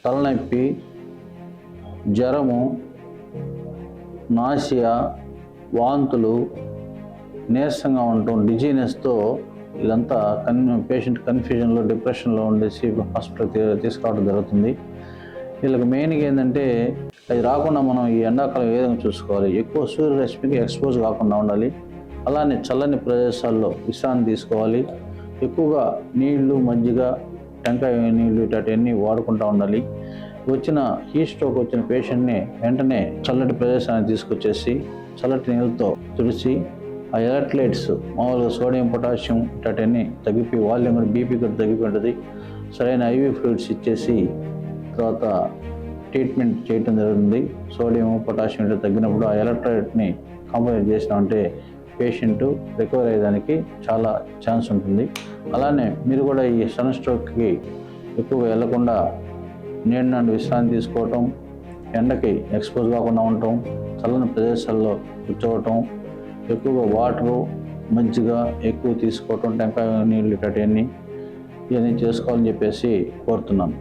తలనొప్పి, జ్వరము, నాసియా, వాంతులు, నీరసంగా ఉండటం, డిజీనెస్తో వీళ్ళంతా పేషెంట్ కన్ఫ్యూజన్లో, డిప్రెషన్లో ఉండేసి హాస్పిటల్కి తీసుకురావడం జరుగుతుంది. వీళ్ళకి మెయిన్గా ఏంటంటే అది రాకుండా మనం ఈ ఎండాకాలం ఏ విధంగా చూసుకోవాలి, ఎక్కువ సూర్యరశ్మికి ఎక్స్పోజ్ కాకుండా ఉండాలి. అలానే చల్లని ప్రదేశాల్లో విశ్రాంతి తీసుకోవాలి. ఎక్కువగా నీళ్లు, మజ్జిగ, టెంకాయ నీళ్లు ఇట్లాంటివన్నీ వాడుకుంటూ ఉండాలి. హీట్ స్ట్రోక్ వచ్చిన పేషెంట్ని వెంటనే చల్లటి ప్రదేశాన్ని తీసుకొచ్చేసి చల్లటి నీళ్ళతో తుడిచి ఆ ఎలక్ట్రోలైట్స్ మామూలుగా సోడియం, పొటాషియం ఇట్లాంటివన్నీ తగ్గిపోయి వాల్యూమ్ బీపీ కూడా తగ్గిపోయి ఉంటుంది. సరైన ఐవీ ఫ్లూయిడ్స్ ఇచ్చేసి తర్వాత ట్రీట్మెంట్ చేయటం జరుగుతుంది. సోడియం, పొటాషియం ఇట్లా తగ్గినప్పుడు ఆ ఎలక్ట్రోలైట్ని కాంప్రమైజ్ చేసినామంటే పేషెంట్ రికవర్ అయ్యేదానికి చాలా ఛాన్స్ ఉంటుంది. అలానే మీరు కూడా ఈ సన్ స్ట్రోక్కి ఎక్కువగా వెళ్లకుండా నీడ విశ్రాంతి తీసుకోవటం, ఎండకి ఎక్స్పోజ్ కాకుండా ఉండటం, చల్లని ప్రదేశాల్లో కూర్చోవటం, ఎక్కువగా వాటరు, మజ్జిగ ఎక్కువ తీసుకోవటం, టెంకాయ నీళ్ళు ఇవన్నీ చేసుకోవాలని చెప్పేసి కోరుతున్నాను.